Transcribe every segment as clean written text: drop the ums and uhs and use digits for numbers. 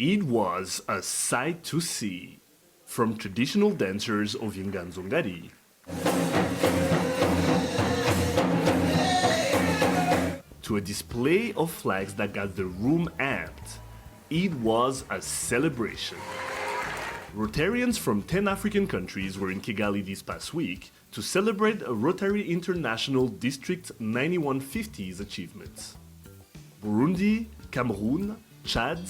It was a sight to see, from traditional dancers of Inganzongari to a display of flags that got the room amped. It was a celebration. Rotarians from 10 African countries were in Kigali this past week to celebrate a Rotary International District 9150's achievements. Burundi, Cameroon, Chad,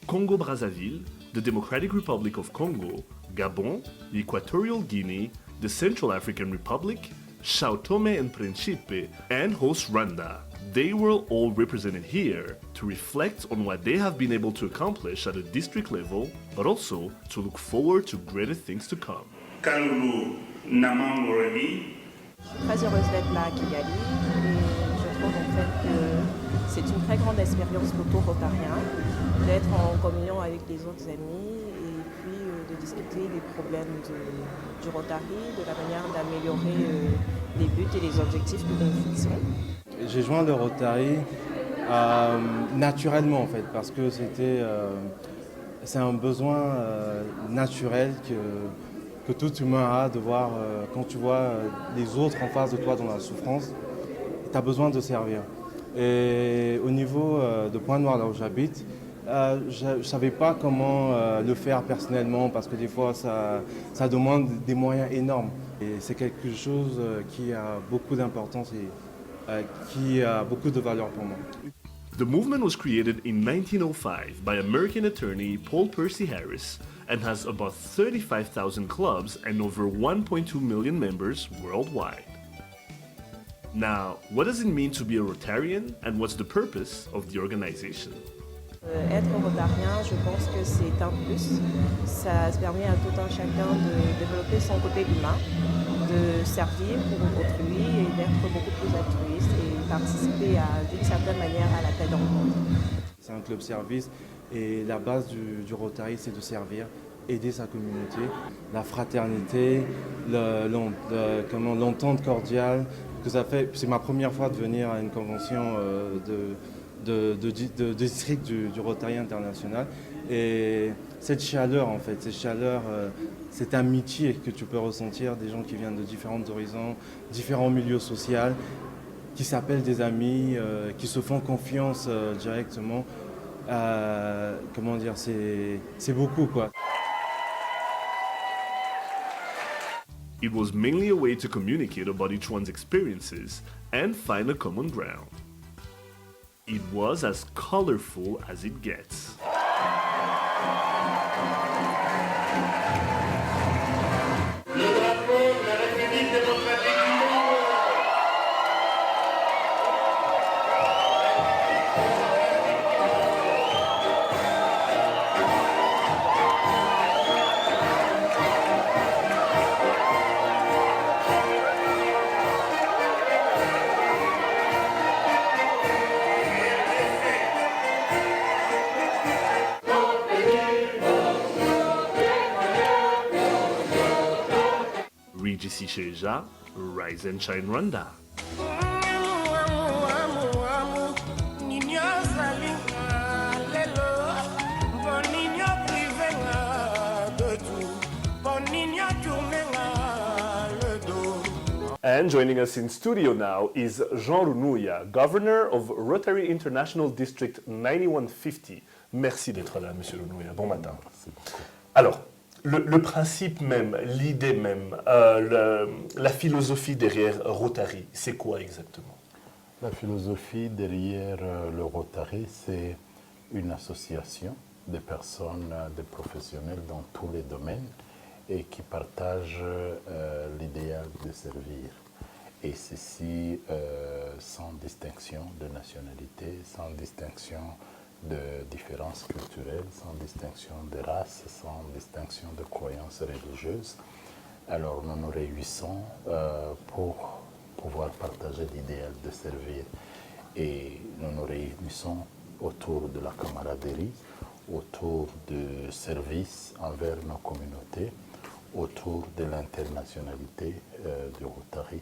Congo-Brazzaville, the Democratic Republic of Congo, Gabon, the Equatorial Guinea, the Central African Republic, São Tomé and Príncipe, and host Rwanda. They were all represented here to reflect on what they have been able to accomplish at a district level, but also to look forward to greater things to come. Kalulu Namangoremi. Je suis très heureuse d'être là à Kigali et je trouve en fait que c'est une très grande expérience pour tout Rotarien d'être en communion avec les autres amis et puis de discuter des problèmes du Rotary, de la manière d'améliorer les buts et les objectifs que nous fixons. J'ai joint le Rotary naturellement en fait parce que c'est un besoin naturel que tout humain a de voir quand tu vois les autres en face de toi dans la souffrance, tu as besoin de servir. Et au niveau de Pointe-Noire, là où j'habite, je ne savais pas comment le faire personnellement parce que des fois ça demande des moyens énormes. Et c'est quelque chose qui a beaucoup d'importance et qui a beaucoup de valeur pour moi. The movement was created in 1905 by American attorney Paul Percy Harris and has about 35,000 clubs and over 1.2 million members worldwide. Now, what does it mean to be a Rotarian and what's the purpose of the organization? Être rotarien, je pense que c'est un plus. Ça permet à tout un chacun de développer son côté humain, de servir pour autrui et d'être beaucoup plus altruiste et participer d'une certaine manière à la paix dans le monde. C'est un club service et la base du Rotary, c'est de servir, aider sa communauté, la fraternité, l'entente cordiale. C'est ma première fois de venir à une convention de district du Rotary International. Et cette chaleur, en fait, cette amitié que tu peux ressentir des gens qui viennent de différents horizons, différents milieux sociaux, qui s'appellent des amis, qui se font confiance directement. Comment dire, c'est beaucoup, quoi. It was mainly a way to communicate about each one's experiences and find a common ground. It was as colorful as it gets. Regis Isheja, Rise and Shine Rwanda. And joining us in studio now is Jean Runouya, Governor of Rotary International District 9150. Merci d'être là, Monsieur Runouya. Bon matin. Alors, le principe même, l'idée même, la philosophie derrière Rotary, c'est quoi exactement? La philosophie derrière le Rotary, c'est une association de personnes, de professionnels dans tous les domaines et qui partagent l'idéal de servir. Et ceci sans distinction de nationalité, sans distinction de différences culturelles, sans distinction de race, sans distinction de croyances religieuses. Alors nous nous réunissons pour pouvoir partager l'idéal de servir. Et nous nous réunissons autour de la camaraderie, autour du service envers nos communautés, autour de l'internationalité du Rotary.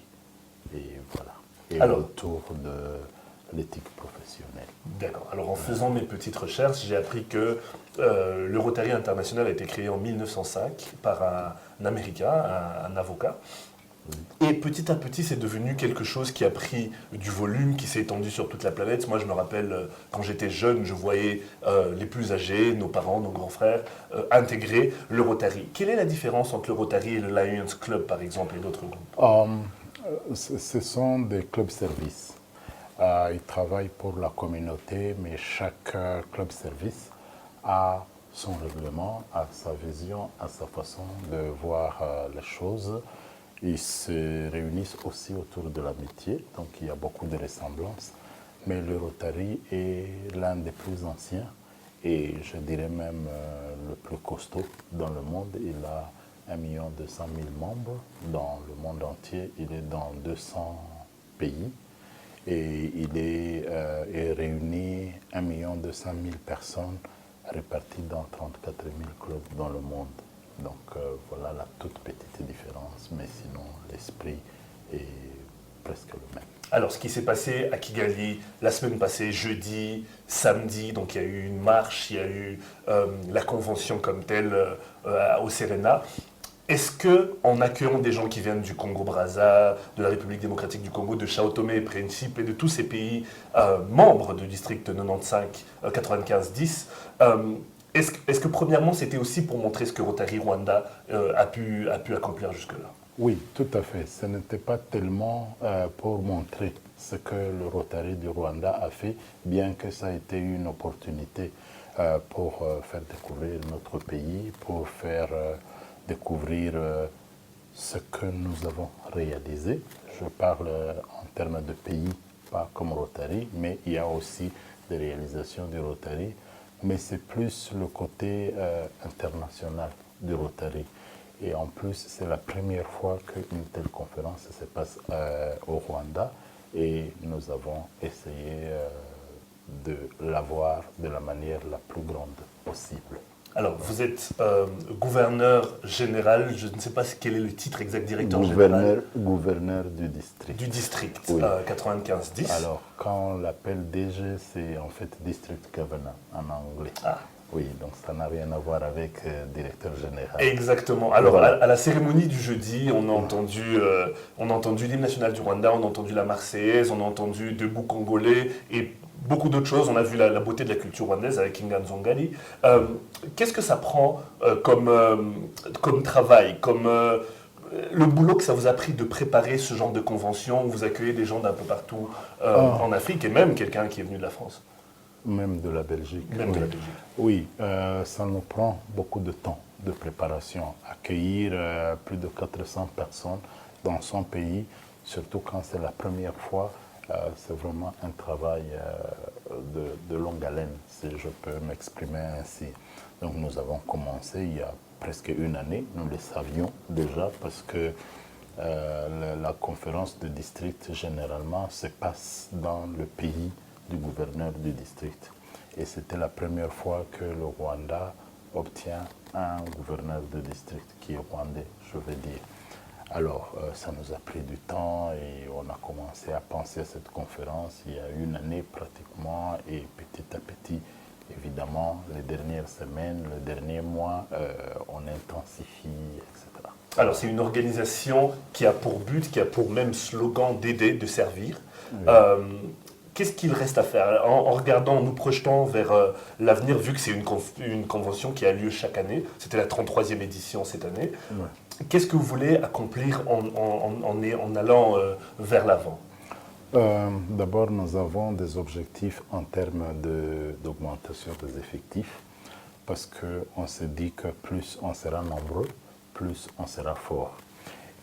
Et voilà. Et alors, autour de l'éthique professionnelle. D'accord. Alors en faisant mes petites recherches, j'ai appris que le Rotary International a été créé en 1905 par un Américain, un avocat. Et petit à petit, c'est devenu quelque chose qui a pris du volume, qui s'est étendu sur toute la planète. Moi, je me rappelle, quand j'étais jeune, je voyais les plus âgés, nos parents, nos grands frères, intégrer le Rotary. Quelle est la différence entre le Rotary et le Lions Club, par exemple, et d'autres groupes? Ce sont des clubs-services. Ils travaillent pour la communauté, mais chaque club-service a son règlement, a sa vision, a sa façon de voir les choses. Ils se réunissent aussi autour de l'amitié, donc il y a beaucoup de ressemblances. Mais le Rotary est l'un des plus anciens et je dirais même le plus costaud dans le monde. Il a 1 200 000 membres dans le monde entier. Il est dans 200 pays et il réunit 1 200 000 personnes réparties dans 34 000 clubs dans le monde. Donc voilà la toute petite différence, mais sinon l'esprit est presque le même. Alors ce qui s'est passé à Kigali la semaine passée, jeudi, samedi, donc il y a eu une marche, il y a eu la convention comme telle au Serena. Est-ce qu'en accueillant des gens qui viennent du Congo-Brazza, de la République démocratique du Congo, de Sao Tomé et Principe et de tous ces pays membres du district 95-95-10, est-ce que premièrement c'était aussi pour montrer ce que Rotary Rwanda a pu accomplir jusque-là? Oui, tout à fait. Ce n'était pas tellement pour montrer ce que le Rotary du Rwanda a fait, bien que ça a été une opportunité pour faire découvrir notre pays, pour faire découvrir ce que nous avons réalisé. Je parle en termes de pays, pas comme Rotary, mais il y a aussi des réalisations du Rotary. Mais c'est plus le côté international du Rotary. Et en plus, c'est la première fois qu'une telle conférence se passe au Rwanda et nous avons essayé de l'avoir de la manière la plus grande possible. Alors, vous êtes gouverneur général, je ne sais pas quel est le titre exact, directeur général. Gouverneur du district. Du district, oui. 95-10. Alors, quand on l'appelle DG, c'est en fait District Governor en anglais. Ah. Oui, donc ça n'a rien à voir avec directeur général. Exactement. Alors, voilà. à la cérémonie du jeudi, on a entendu l'hymne national du Rwanda, on a entendu la Marseillaise, on a entendu Debout Congolais et beaucoup d'autres choses. On a vu la beauté de la culture rwandaise avec Inganzongali. Qu'est-ce que ça prend comme travail, comme le boulot que ça vous a pris de préparer ce genre de convention où vous accueillez des gens d'un peu partout en Afrique et même quelqu'un qui est venu de la France? Même de la Belgique. Même de la Belgique. Oui, ça nous prend beaucoup de temps de préparation. Accueillir plus de 400 personnes dans son pays, surtout quand c'est la première fois, c'est vraiment un travail de longue haleine, si je peux m'exprimer ainsi. Donc nous avons commencé il y a presque une année, nous le savions déjà parce que la conférence de district généralement se passe dans le pays du gouverneur du district. Et c'était la première fois que le Rwanda obtient un gouverneur de district qui est rwandais, je veux dire. Alors, ça nous a pris du temps et on a commencé à penser à cette conférence il y a une année pratiquement et petit à petit, évidemment, les dernières semaines, les derniers mois, on intensifie, etc. Alors, c'est une organisation qui a pour but, qui a pour même slogan d'aider, de servir. Oui. Qu'est-ce qu'il reste à faire en regardant, en nous projetant vers l'avenir, vu que c'est une convention qui a lieu chaque année, c'était la 33e édition cette année, ouais. Qu'est-ce que vous voulez accomplir en allant vers l'avant? D'abord, nous avons des objectifs en termes d'augmentation des effectifs, parce qu'on se dit que plus on sera nombreux, plus on sera fort.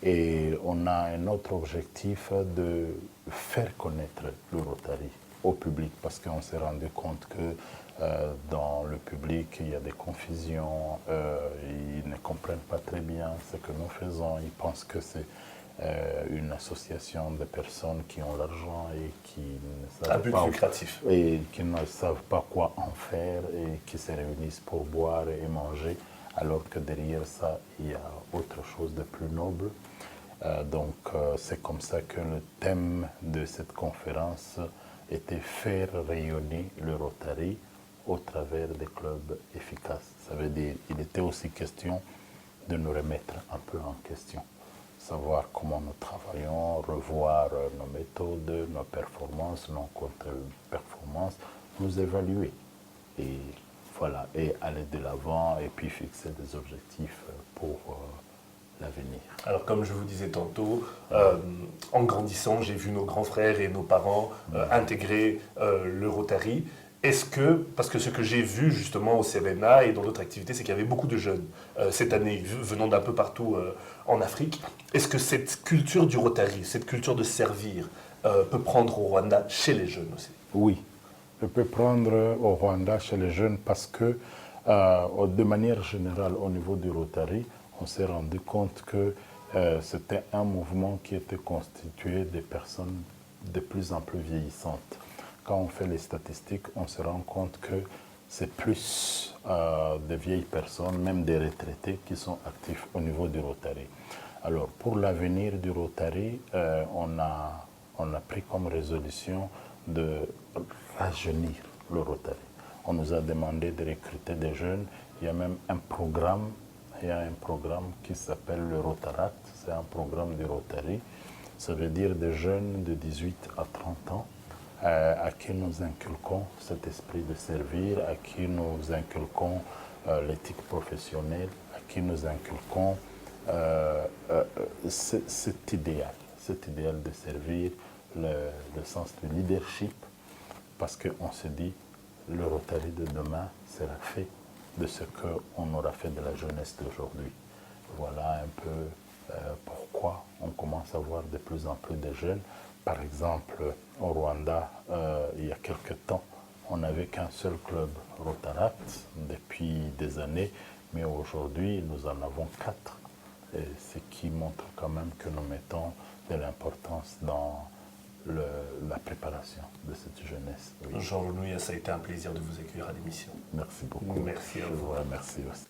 Et on a un autre objectif de faire connaître le Rotary au public parce qu'on s'est rendu compte que dans le public, il y a des confusions, ils ne comprennent pas très bien ce que nous faisons, ils pensent que c'est une association de personnes qui ont l'argent et qui ne savent pas lucratif. Et qui ne savent pas quoi en faire et qui se réunissent pour boire et manger, alors que derrière ça, il y a autre chose de plus noble. Donc c'est comme ça que le thème de cette conférence était faire rayonner le Rotary au travers des clubs efficaces. Ça veut dire qu'il était aussi question de nous remettre un peu en question, savoir comment nous travaillons, revoir nos méthodes, nos performances, nos contre-performances, nous évaluer. Et voilà, et aller de l'avant et puis fixer des objectifs pour l'avenir. Alors comme je vous disais tantôt, en grandissant, j'ai vu nos grands frères et nos parents intégrer le Rotary. Est-ce que, parce que ce que j'ai vu justement au Serena et dans d'autres activités, c'est qu'il y avait beaucoup de jeunes cette année venant d'un peu partout en Afrique. Est-ce que cette culture du Rotary, cette culture de servir, peut prendre au Rwanda chez les jeunes aussi? Oui, je peux prendre au Rwanda chez les jeunes parce que de manière générale au niveau du Rotary, on s'est rendu compte que c'était un mouvement qui était constitué de personnes de plus en plus vieillissantes. Quand on fait les statistiques, on se rend compte que c'est plus de vieilles personnes, même des retraités, qui sont actifs au niveau du Rotary. Alors, pour l'avenir du Rotary, on a pris comme résolution de rajeunir le Rotary. On nous a demandé de recruter des jeunes. Il y a même un programme qui s'appelle le Rotaract. C'est un programme du Rotary. Ça veut dire des jeunes de 18 à 30 ans à qui nous inculquons cet esprit de servir, à qui nous inculquons l'éthique professionnelle, à qui nous inculquons cet idéal de servir, le sens du leadership, parce qu'on se dit le Rotary de demain sera fait de ce qu'on aura fait de la jeunesse d'aujourd'hui. Voilà un peu pourquoi on commence à voir de plus en plus de jeunes. Par exemple, au Rwanda, il y a quelque temps, on n'avait qu'un seul club Rotaract depuis des années, mais aujourd'hui, nous en avons 4. Ce qui montre quand même que nous mettons de l'importance dans la préparation de cette jeunesse. Oui. Jean Lounouya, ça a été un plaisir de vous accueillir à l'émission. Merci beaucoup. Merci à vous. Merci aussi.